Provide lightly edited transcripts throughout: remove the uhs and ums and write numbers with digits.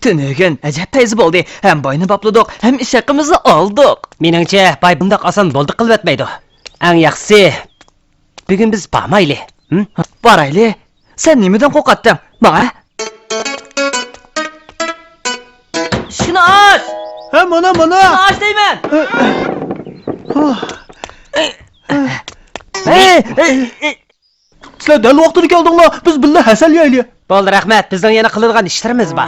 Tünügün acayip teyze oldu. Hem boynu bapladık hem iş hakkımızı aldık. Meningçe bay bundaq asan boldu qilib etmeydi. Eng yaxşisi bugün biz barmayli. Baraylı. Sen nimeden kokattın? Bana. Şunu aç. Ha mana. Şunu aç deymen. Sizlar dal vaqtida keldinglar. Biz billa hasal yeyli. Bo'ldi, rahmat. Bizning yana qiladigan ishlarimiz bor.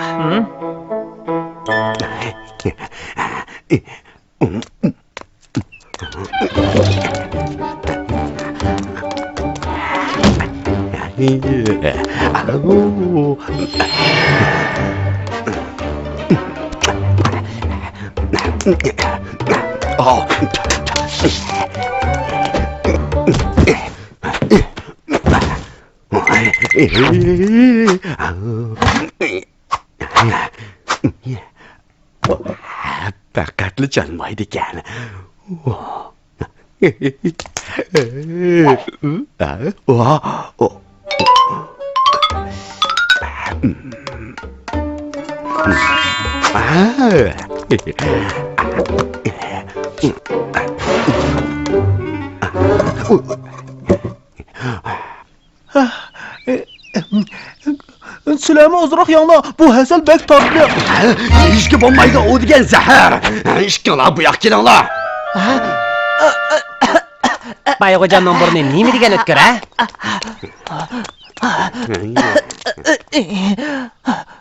Dikkatli çalmaydı ekan. Silahımı ozroq yangla. Bu hasal bek tatlı. İşki bombaydı o degen zahar. İşkilar bu yak kelinglar. Bay hocamning burni nima degan o'tkir, ha?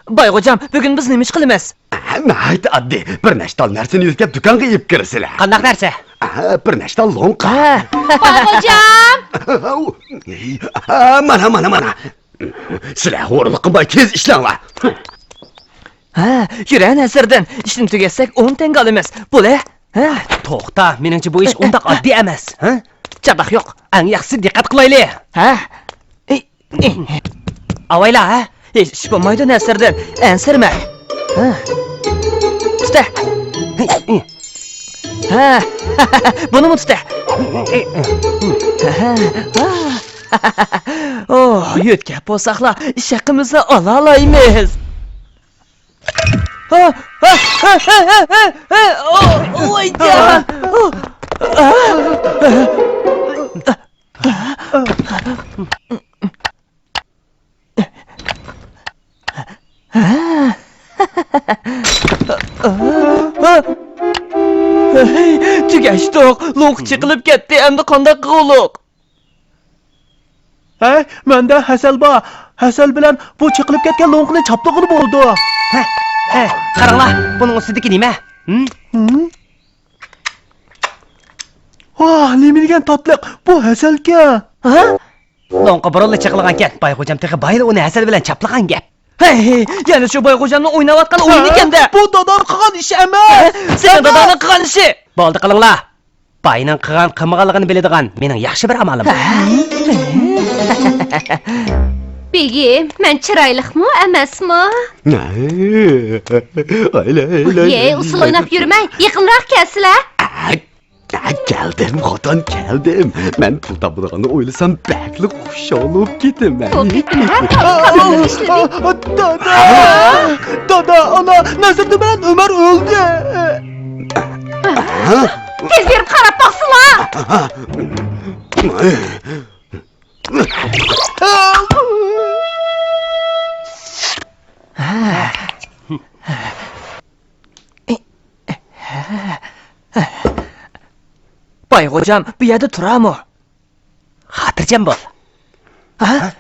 Bay hocam, bugün biz nima ish qilamiz? Nəhayət addi. Bir neçtal narsani yüzgəb dükanğa yeyib kirsizlar. Qandaq narsa? Bir neçtal lonqa. Bay hocam. Mana. Sizlar o'rliq qilmay tez ishlanglar. Ha, yüreğin esirden. İşini tüketsek 10 tenge alamiz. Bu ne? Ha? To'xta, meningcha bu ish undaq oddiy emas, ha? Çabuk yok. Eng yaxshisi diqqat qilaylik. Ha? Avayla, ha? Hiç bulmaydı esirden. Ensirme. Ha? Tuta. Ha? Bunu mu tuta? Oh, yütkep olsakla iş hakkımızı alamayız. Oy can. Tügeçtik. Loğuk çıkılıp gitti. Hem de kanda kıvılık. Ha, menda hasal bor. Hasal bilan bu chiqilib ketgan lo'nqni chapda qilib oldi. Qaranglar, buning ustidagi nima? Vah, nima degan tatliq. Bu hasalka. Ha? Lo'nqa burunli chiqilgan gap. Bay hocam tehi bayra uni hasal bilan chaplagan gap. Hey, yani şu boy kocanla oynayatkan oyun ekan da. Bu dadam qilgan ish emas. Sen dadanın qilgan ishi. Bo'ldi, qilinglar. Bayning qilgan qilmaganligini biladigan mening yaxshi bir amalim bor. Begi, men chiroyliqmi, emasmi? Ye, usul o'ynab yurmang. Yaqinroq kelsizlar. Geldim xotin, geldim. Men pul topadiganni o'ylasam bakli xush olib ketaman. Dada, ana, Nazirda bilan Umar o'ldi. Tez berib qarab boqsinglar. Bay hocam bu yerda turamı? Xotirjam bo'l. Ha?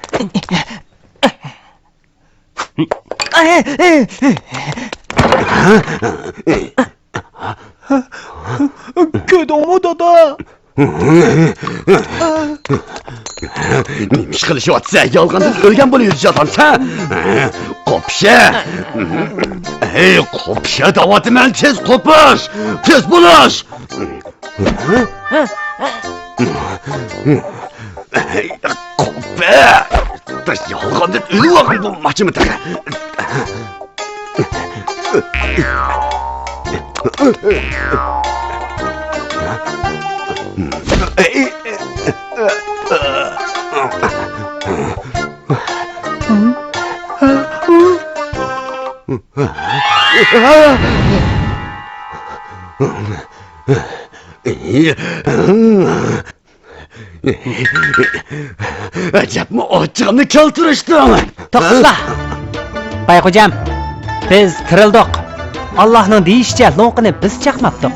Köydüңmü dada? Neymiş kılışıyatsa yalgandan ölgen buluyoruz adam sen. Kopşa. Hey kopşa davatı men tez kopuş. Tez buluş. Kopya. Da yalgandan ölü vakın bu maçımı taka. Acaba o canı keltiriştim. To'xtala. Bayxo'jam, biz tirildik. Allohning deyishicha lo'nqini biz chaqmabdik.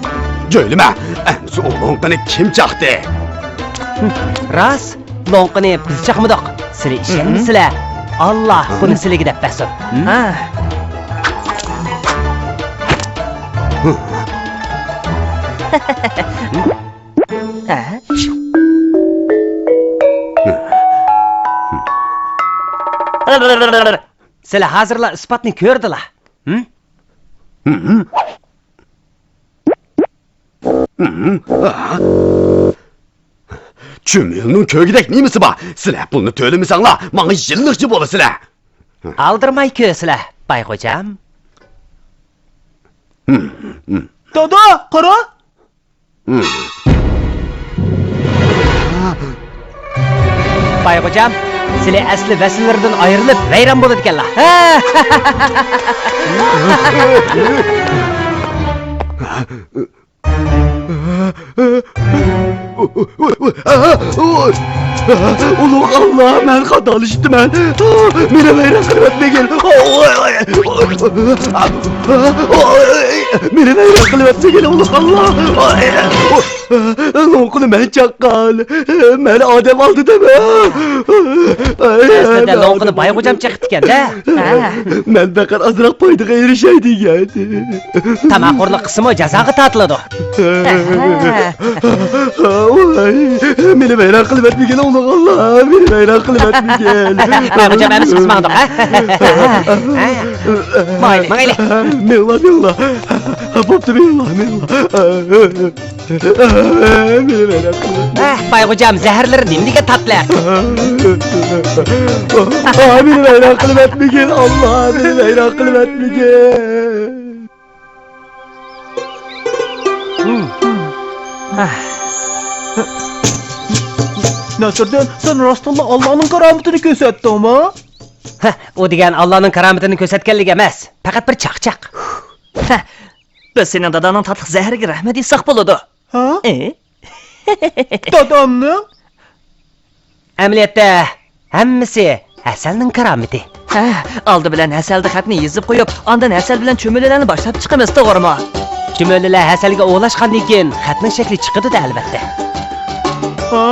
Söyleme, emsi oğlun beni kim çaktı? Rost, lo'nqini biz chaqmadik. Sizlar ishonasizlar. Alloh buni sizlarga deb bersin. Ha. Ha. Sizlar hozirlar isbotni ko'rdilar. Çümüğünün köy gidek ney misi ba? Silah bunu töylemisanla, bana yıllıkçı bolu silah. Aldırmay ko'sizlar, Bayxo'jam. Dada, qara. Bayxo'jam, sizlar asli vasillardan ayrilib vayron bo'ladi ekanlar. Uluk Allah, ben kadalıştım ben. Mine veyran kılmet mi gel? Mine veyran kılmet mi gel uluk Allah? Lokunu ben çakal. Ben adem aldı deme. Aslida lo'nqini Bayxo'jam chaqibdi ekanda. Ben bakar azrak paydığa erişeydi geldi. Tamoqurlik qismi jazoga tortiladi. Meni vayron qilib etmagin ulug' Allah, meni vayron qilib etmagin. Bayxo'jam amiz qismag'indiq, ha? Mayli, mayli. Milla. Bo'pti milla. Meni vayron qilib. Bayxo'jam zaharlari nimniga tatlar? Meni vayron qilib etmagin Allah, meni vayron qilib etmagin. Nasırdan sen rastalla Allah'ın kerametini gösterdinmi? U degan Allohning karomatini ko'rsatganligi emas, faqat bir chaqchaq. Ha. Biz senin dadanın tatlı zehriga rahmet etsak boludu. Ha? Dadamning? Dadamning? Amaliyotda hammasi Hasanning karomati. Ha, aldı bilen Hasalda xatni yezib qo'yib, ondan Hasal bilan cho'millarni boshlab chiqamiz, to'g'rimi? Chumolilar Hasalga o'g'lashgandan keyin xatning shakli chiqadi-da albatta. Ha?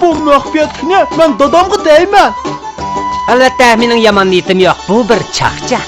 Bu maxfiyatni men dadamga deyman. Albatta, mening yomon niyatim yo'q. Bu bir chaqchaq.